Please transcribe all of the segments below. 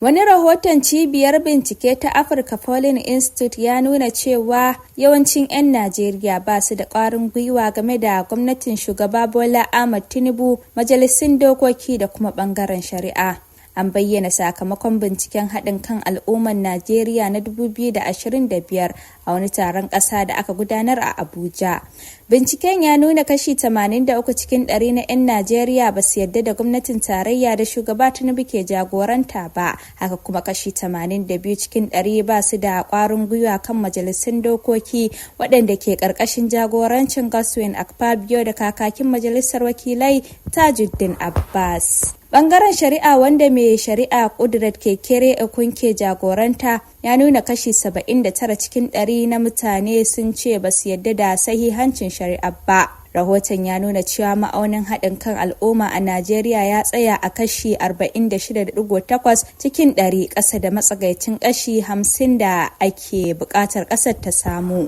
Wani rahoton cibiyar bincike ta Africa Polling Institute ya nuna cewa yawancin 'yan Najeriya ba su da ƙwarin gwiwa game da gwamnatin shugaba Bola Ahmed Tinubu, majalisun dokoki da kuma ɓangaren shari'a. An bayyana sakamakon binciken haɗin kan al'ummar Najeriya na 2025 a wani taron ƙasa da aka gudanar a Abuja. Binciken ya nuna kashi 83 cikin 100 na 'yan Najeriya ba su yarda da gwamnatin tarayya da shugaba Tinubu ke jagoranta ba, haka kuma kashi 82 cikin 100 ba su da ƙwarin gwiwa kan majalisun dokoki waɗanda ke ƙarƙashin jagorancin Godswin Akpabio da kakakin majalisar wakilai Tajuddin Abbas. Bangaren shari'a wanda mai shari'a Kudrat Kekere Ekun ke jagoranta ya nuna kashi 79 cikin 100 na mutane sun ce ba su yadda da sahihancin shari'a ba. Rahoton ya nuna cewa ma'aunin haɗin kan al'umma a Najeriya ya tsaya a kashi 46.8 cikin 100 ƙasa da matsagaicin kashi 50 da ake buƙatar ƙasar ta samu.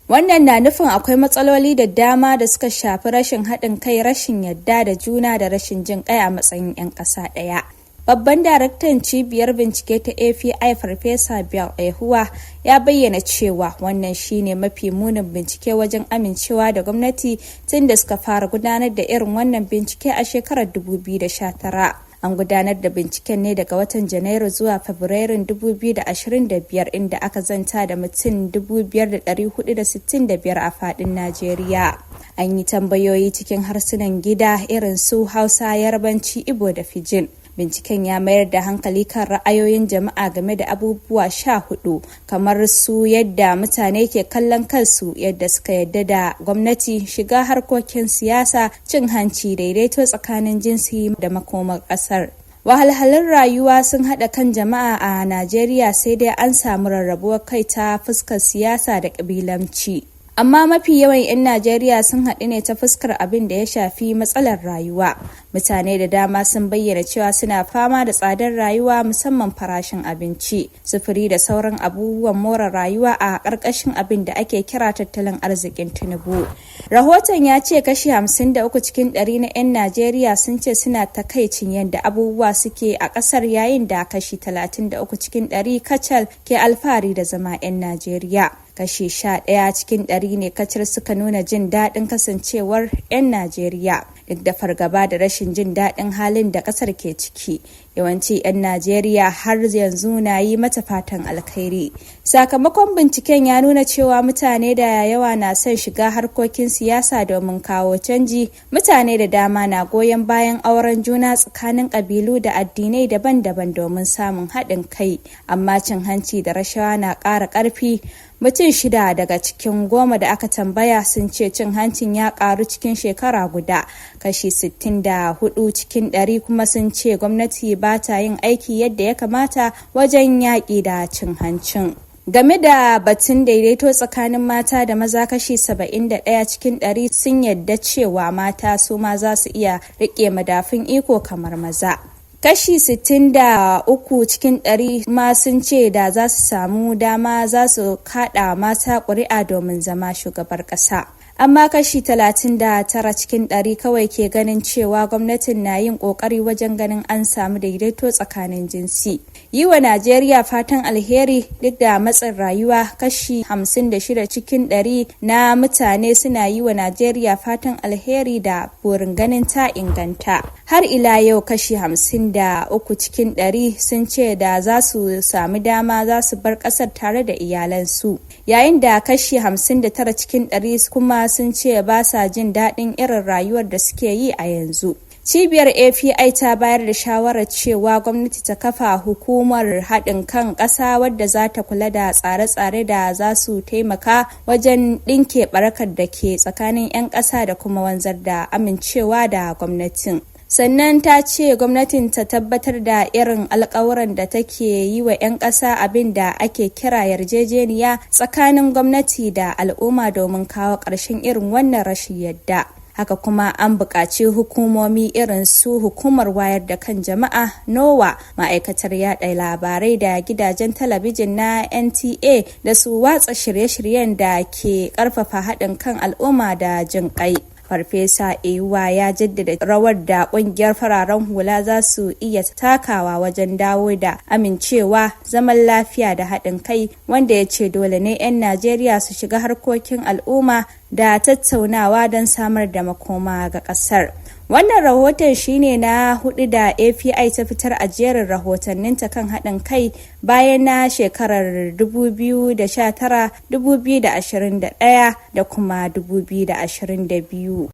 Wannan na nufin akwai matsaloli da dama da suka shafi rashin haɗin kai, rashin yadda da juna da rashin jin ƙai a matsayin 'yan ƙasa ɗaya. Babban daraktan cibiyar bincike ta API Farfesa Bill Ehuwa ya bayyana cewa wannan shine mafi munin bincike wajen amincewa da gwamnati tun da suka fara gudanar da irin wannan bincike a shekarar 2019. An gudanar da binciken ne daga watan Janairu zuwa Fabrairun 2025 inda aka zanta da mutum 5,465 a faɗin Najeriya. An yi tambayoyi cikin harsunan gida irin su Hausa, Yarbanci, Igbo da Fijin. Binciken ya mayar da hankali kan ra'ayoyin jama'a game da abubuwa 14 kamar su yadda mutane ke kallon kansu, yadda suka yadda da gwamnati, shiga harkokin siyasa, cin hanci, daidaito tsakanin jinsi da makomar ƙasar. Wahalhalun rayuwa sun haɗa kan jama'a a Najeriya, sai dai an samu rarrabuwar kai ta fuskar siyasa da ƙabilanci. Amma mafi yawan 'yan Najeriya sun haɗu ne ta fuskar abin da ya shafi matsalar rayuwa. Mutane da dama sun bayyana cewa suna fama da tsadar rayuwa, musamman farashin abinci, sufuri da sauran abubuwan more rayuwa a ƙarƙashin abin da ake kira tattalin arzikin Tinubu. Rahoton ya ce kashi 53 cikin 100 na 'yan Najeriya sun ce suna takaicin yadda abubuwa suke a ƙasar, yayin da kashi 33 cikin 100 kacal ke alfahari da zama 'yan Najeriya. Kashi 11 cikin 100 ne kacal suka nuna jin daɗin kasancewar 'yan Najeriya, duk da fargaba da rashin jin daɗin halin da ƙasar ke ciki. Yawanci 'yan Najeriya har yanzu na yi mata fatan alkhairi. Sakamakon binciken ya nuna cewa mutane da yawa na son shiga harkokin siyasa domin kawo canji. Mutane da dama na goyon bayan auren juna tsakanin ƙabilu da addinai daban-daban domin samun haɗin kai, amma cin hanci da rashawa na ƙara ƙarfi. Mutum 6 daga cikin 10 da aka tambaya sun ce cin hancin ya karu cikin shekara guda. Kashi 64 cikin 100 kuma sun ce gwamnati ba ta yin aiki yadda ya kamata wajen yaƙi da cin hancin. Game da batun daidaito tsakanin mata da maza, kashi 71 cikin 100 sun yadda cewa mata su ma za su iya riƙe madafun iko kamar maza. Kashi 63 cikin 100 ma sun ce da za su samu dama za su kaɗa mata ƙuri'a domin zama shugabar ƙasa. Amma kashi 39 cikin 100 kawai ke ganin cewa gwamnatin na yin ƙoƙari wajen ganin an samu daidaito tsakanin jinsi. Yi wa Najeriya fatan alheri duk da matsin rayuwa, kashi 56 cikin 100 na mutane suna yi wa Najeriya fatan alheri da burin ganin ta inganta. Har ila yau kashi 53 cikin 100 sun ce da za su sami dama za su bar ƙasar tare da iyalansu, yayin da kashi 59 cikin 100 kuma sun ce ba sa jin daɗin irin rayuwar da suke yi a yanzu. Cibiyar API ta bayar da shawarar cewa gwamnati ta kafa hukumar haɗin kan ƙasa wadda za ta kula da tsare-tsare da za su taimaka wajen ɗinke ɓarakar da ke tsakanin 'yan ƙasa da kuma wanzar da amincewa da gwamnatin. Sannan ta ce gwamnatin ta tabbatar da irin alƙawuran da take yi wa 'yan ƙasa, abin da ake kira yarjejeniya tsakanin gwamnati da al'umma domin kawo ƙarshen irin wannan rashin yadda. Haka kuma an buƙaci hukumomi irin su hukumar wayar da kan jama'a NOWA, ma'aikatar yaɗa labarai da gidajen talabijin na NTA da su watsa shirye-shiryen da ke ƙarfafa haɗin kan al'umma da jin ƙai. Farfesa Eyuwa ya jaddada rawar da ƙungiyar fararen hula za su iya takawa wajen dawo da amincewa, zaman lafiya da haɗin kai, wanda ya ce dole ne 'yan Najeriya su shiga harkokin al'umma da tattaunawa don samar da makoma ga ƙasar. Wannan rahoton shine na 4 da API ta fitar a jerin rahotanninta kan haɗin kai bayan na shekarar 2019, 2021 da kuma 2022.